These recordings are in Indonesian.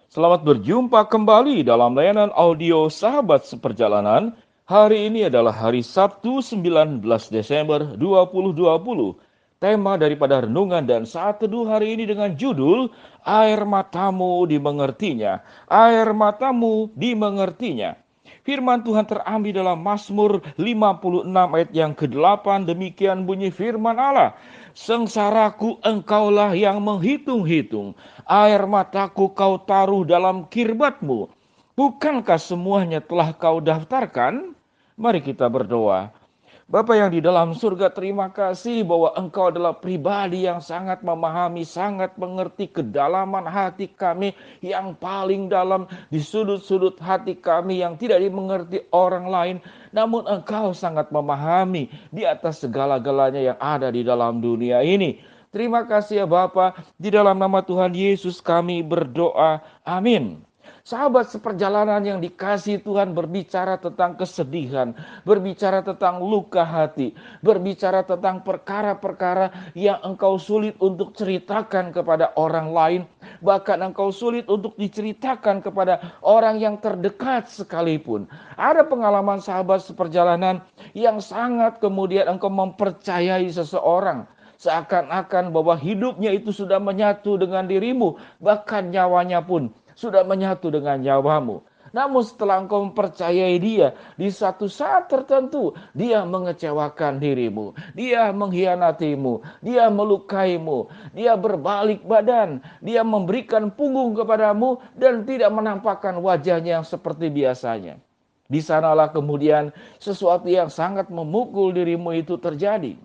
Selamat berjumpa kembali dalam layanan audio Sahabat Seperjalanan. Hari ini adalah hari Sabtu 19 Desember 2020. Tema daripada renungan dan saat teduh hari ini dengan judul Air Matamu Dimengertinya. Air Matamu Dimengertinya. Firman Tuhan terambil dalam Mazmur 56 ayat yang ke-8. Demikian bunyi firman Allah. Sengsaraku engkaulah yang menghitung-hitung. Air mataku kau taruh dalam kirbatmu. Bukankah semuanya telah kau daftarkan? Mari kita berdoa. Bapa yang di dalam surga, terima kasih bahwa Engkau adalah pribadi yang sangat memahami, sangat mengerti kedalaman hati kami yang paling dalam di sudut-sudut hati kami yang tidak dimengerti orang lain. Namun Engkau sangat memahami di atas segala-galanya yang ada di dalam dunia ini. Terima kasih ya Bapa, di dalam nama Tuhan Yesus kami berdoa. Amin. Sahabat seperjalanan yang dikasihi Tuhan, berbicara tentang kesedihan, berbicara tentang luka hati, berbicara tentang perkara-perkara yang engkau sulit untuk ceritakan kepada orang lain, bahkan engkau sulit untuk diceritakan kepada orang yang terdekat sekalipun. Ada pengalaman sahabat seperjalanan yang sangat kemudian engkau mempercayai seseorang, seakan-akan bahwa hidupnya itu sudah menyatu dengan dirimu, bahkan nyawanya pun sudah menyatu dengan nyawamu. Namun setelah engkau mempercayai dia, di satu saat tertentu dia mengecewakan dirimu, dia mengkhianatimu, dia melukaimu, dia berbalik badan, dia memberikan punggung kepadamu dan tidak menampakkan wajahnya yang seperti biasanya. Di sanalah kemudian sesuatu yang sangat memukul dirimu itu terjadi.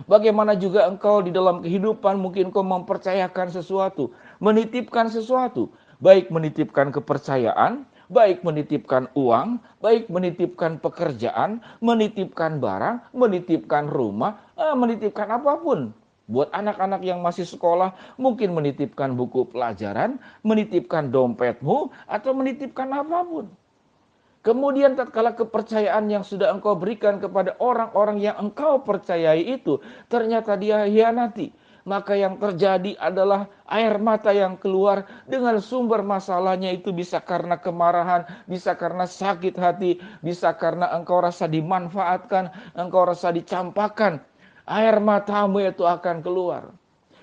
Bagaimana juga engkau di dalam kehidupan mungkin engkau mempercayakan sesuatu, menitipkan sesuatu, baik menitipkan kepercayaan, baik menitipkan uang, baik menitipkan pekerjaan, menitipkan barang, menitipkan rumah, menitipkan apapun. Buat anak-anak yang masih sekolah, mungkin menitipkan buku pelajaran, menitipkan dompetmu, atau menitipkan apapun. Kemudian tatkala kepercayaan yang sudah engkau berikan kepada orang-orang yang engkau percayai itu ternyata dia hianati, maka yang terjadi adalah air mata yang keluar dengan sumber masalahnya itu bisa karena kemarahan, bisa karena sakit hati, bisa karena engkau rasa dimanfaatkan, engkau rasa dicampakkan. Air matamu itu akan keluar.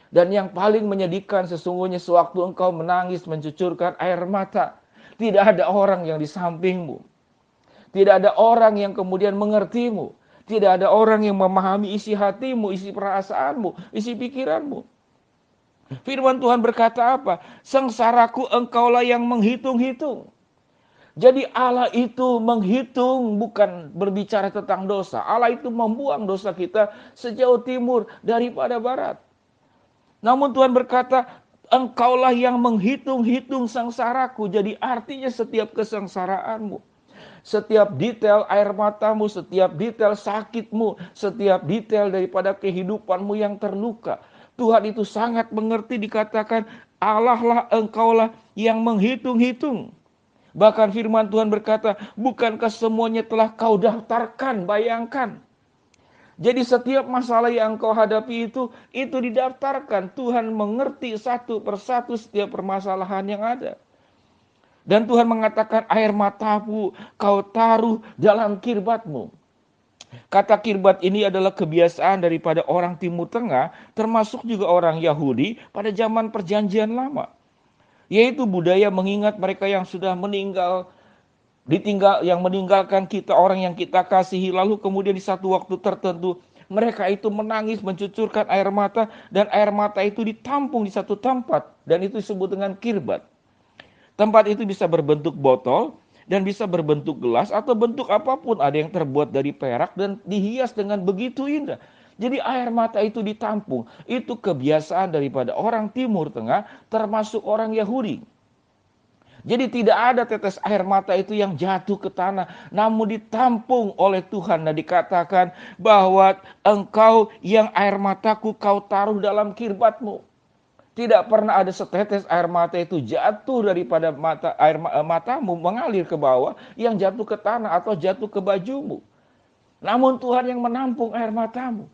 Dan yang paling menyedihkan sesungguhnya sewaktu engkau menangis mencucurkan air mata, tidak ada orang yang di sampingmu. Tidak ada orang yang kemudian mengertimu. Tidak ada orang yang memahami isi hatimu, isi perasaanmu, isi pikiranmu. Firman Tuhan berkata apa? Sengsaraku engkaulah yang menghitung-hitung. Jadi Allah itu menghitung, bukan berbicara tentang dosa. Allah itu membuang dosa kita sejauh timur daripada barat. Namun Tuhan berkata, engkaulah yang menghitung-hitung sengsaraku. Jadi artinya setiap kesengsaraanmu, setiap detail air matamu, setiap detail sakitmu, setiap detail daripada kehidupanmu yang terluka, Tuhan itu sangat mengerti. Dikatakan Allah lah, engkaulah yang menghitung-hitung. Bahkan firman Tuhan berkata, bukankah semuanya telah kau daftarkan? Bayangkan. Jadi setiap masalah yang kau hadapi itu didaftarkan. Tuhan mengerti satu persatu setiap permasalahan yang ada. Dan Tuhan mengatakan air matamu kau taruh dalam kirbatmu. Kata kirbat ini adalah kebiasaan daripada orang Timur Tengah, termasuk juga orang Yahudi pada zaman perjanjian lama. Yaitu budaya mengingat mereka yang sudah meninggal, yang meninggalkan kita, orang yang kita kasihi, lalu kemudian di satu waktu tertentu mereka itu menangis, mencucurkan air mata, dan air mata itu ditampung di satu tempat, dan itu disebut dengan kirbat. Tempat itu bisa berbentuk botol dan bisa berbentuk gelas atau bentuk apapun. Ada yang terbuat dari perak dan dihias dengan begitu indah. Jadi air mata itu ditampung. Itu kebiasaan daripada orang Timur Tengah termasuk orang Yahudi. Jadi tidak ada tetes air mata itu yang jatuh ke tanah, namun ditampung oleh Tuhan. Dan dikatakan bahwa engkau yang air mataku kau taruh dalam kirbatmu. Tidak pernah ada setetes air mata itu jatuh daripada matamu mengalir ke bawah yang jatuh ke tanah atau jatuh ke bajumu. Namun Tuhan yang menampung air matamu.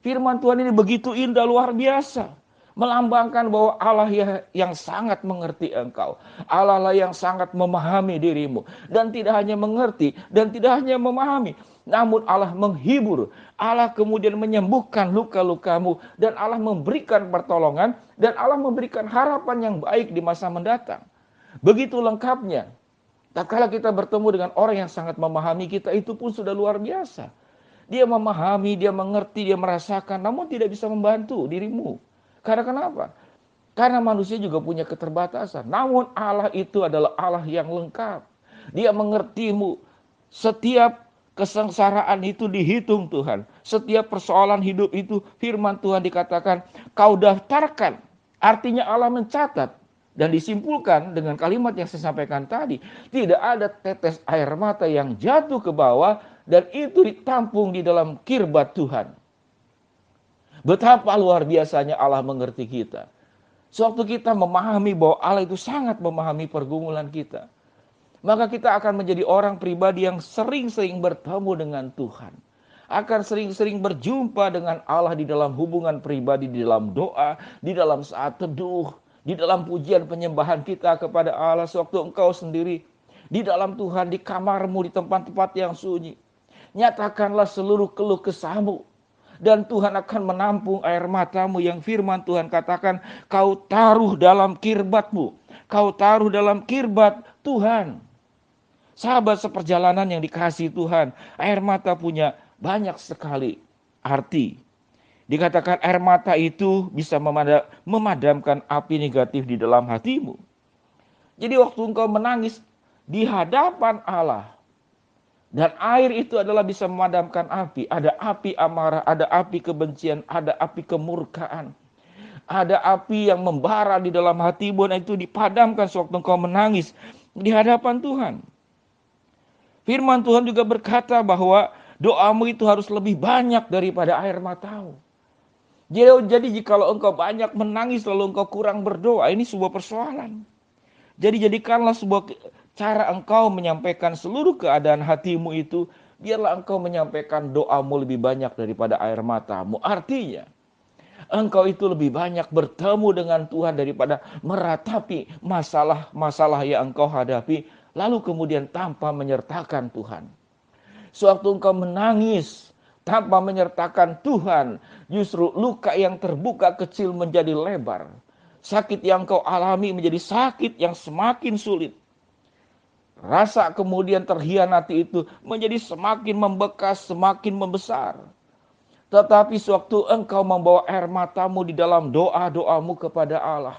Firman Tuhan ini begitu indah, luar biasa. melambangkan bahwa Allah yang sangat mengerti engkau. Allah lah yang sangat memahami dirimu. Dan tidak hanya mengerti dan tidak hanya memahami, namun Allah menghibur. Allah kemudian menyembuhkan luka-lukamu. Dan Allah memberikan pertolongan. Dan Allah memberikan harapan yang baik di masa mendatang. Begitu lengkapnya. Tatkala kita bertemu dengan orang yang sangat memahami kita, itu pun sudah luar biasa. Dia memahami, dia mengerti, dia merasakan, namun tidak bisa membantu dirimu. Karena kenapa? Karena manusia juga punya keterbatasan. Namun Allah itu adalah Allah yang lengkap. Dia mengertimu. Setiap kesengsaraan itu dihitung Tuhan. Setiap persoalan hidup itu firman Tuhan dikatakan kau daftarkan. Artinya Allah mencatat. Dan disimpulkan dengan kalimat yang saya sampaikan tadi. Tidak ada tetes air mata yang jatuh ke bawah. Dan itu ditampung di dalam kirbat Tuhan. Betapa luar biasanya Allah mengerti kita. Sewaktu kita memahami bahwa Allah itu sangat memahami pergumulan kita. Maka kita akan menjadi orang pribadi yang sering-sering bertemu dengan Tuhan. Akan sering-sering berjumpa dengan Allah di dalam hubungan pribadi, di dalam doa, di dalam saat teduh, di dalam pujian penyembahan kita kepada Allah. Sewaktu engkau sendiri di dalam Tuhan, di kamarmu, di tempat-tempat yang sunyi. Nyatakanlah seluruh keluh kesahmu. Dan Tuhan akan menampung air matamu yang firman Tuhan katakan kau taruh dalam kirbatmu. Kau taruh dalam kirbat Tuhan. Sahabat seperjalanan yang dikasihi Tuhan, air mata punya banyak sekali arti. Dikatakan air mata itu bisa memadamkan api negatif di dalam hatimu. Jadi waktu engkau menangis di hadapan Allah, dan air itu adalah bisa memadamkan api. Ada api amarah, ada api kebencian, ada api kemurkaan. Ada api yang membara di dalam hatimu dan itu dipadamkan sewaktu engkau menangis di hadapan Tuhan. Firman Tuhan juga berkata bahwa doamu itu harus lebih banyak daripada air matamu. Jadi jikalau engkau banyak menangis lalu engkau kurang berdoa, ini sebuah persoalan. Jadi jadikanlah sebuah cara engkau menyampaikan seluruh keadaan hatimu itu, biarlah engkau menyampaikan doamu lebih banyak daripada air matamu. Artinya, engkau itu lebih banyak bertemu dengan Tuhan daripada meratapi masalah-masalah yang engkau hadapi, lalu kemudian tanpa menyertakan Tuhan. Sewaktu engkau menangis tanpa menyertakan Tuhan, justru luka yang terbuka kecil menjadi lebar. Sakit yang engkau alami menjadi sakit yang semakin sulit. Rasa kemudian terhianati itu menjadi semakin membekas, semakin membesar. Tetapi sewaktu engkau membawa air matamu di dalam doa-doamu kepada Allah,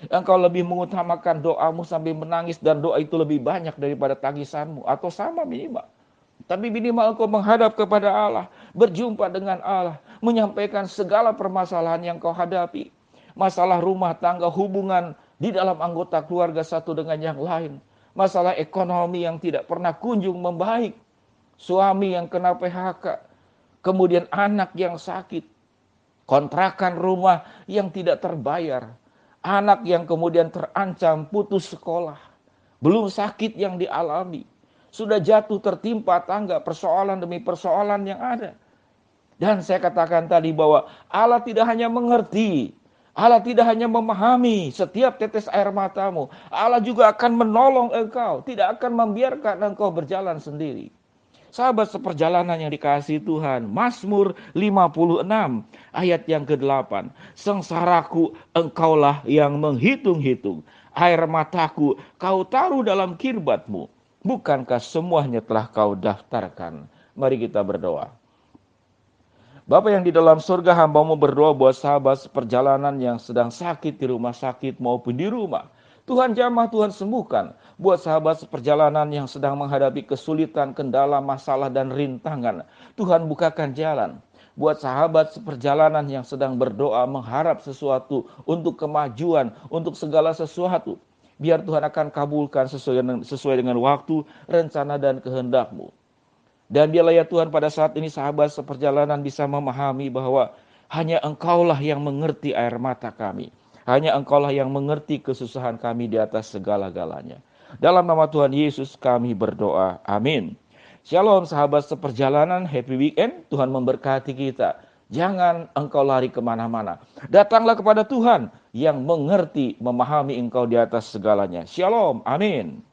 engkau lebih mengutamakan doamu sambil menangis dan doa itu lebih banyak daripada tangisanmu. Atau sama minimal. Tapi minimal engkau menghadap kepada Allah, berjumpa dengan Allah, menyampaikan segala permasalahan yang kau hadapi. Masalah rumah tangga, hubungan di dalam anggota keluarga satu dengan yang lain. Masalah ekonomi yang tidak pernah kunjung membaik. Suami yang kena PHK. Kemudian anak yang sakit. Kontrakan rumah yang tidak terbayar. Anak yang kemudian terancam putus sekolah. Belum sakit yang dialami. Sudah jatuh tertimpa tangga persoalan demi persoalan yang ada. Dan saya katakan tadi bahwa Allah tidak hanya mengerti. Allah tidak hanya memahami setiap tetes air matamu. Allah juga akan menolong engkau. Tidak akan membiarkan engkau berjalan sendiri. Sahabat seperjalanan yang dikasihi Tuhan. Mazmur 56 ayat yang ke-8. Sengsaraku engkaulah yang menghitung-hitung. Air mataku kau taruh dalam kirbatmu. Bukankah semuanya telah kau daftarkan? Mari kita berdoa. Bapa yang di dalam surga, hamba-Mu berdoa buat sahabat seperjalanan yang sedang sakit di rumah sakit maupun di rumah. Tuhan jamah, Tuhan sembuhkan. Buat sahabat seperjalanan yang sedang menghadapi kesulitan, kendala, masalah, dan rintangan. Tuhan bukakan jalan. Buat sahabat seperjalanan yang sedang berdoa mengharap sesuatu untuk kemajuan, untuk segala sesuatu. Biar Tuhan akan kabulkan sesuai dengan waktu, rencana, dan kehendak-Mu. Dan biarlah ya Tuhan pada saat ini sahabat seperjalanan bisa memahami bahwa hanya Engkaulah yang mengerti air mata kami. Hanya Engkaulah yang mengerti kesusahan kami di atas segala-galanya. Dalam nama Tuhan Yesus kami berdoa. Amin. Shalom sahabat seperjalanan, happy weekend. Tuhan memberkati kita. Jangan engkau lari kemana-mana. Datanglah kepada Tuhan yang mengerti, memahami engkau di atas segalanya. Shalom. Amin.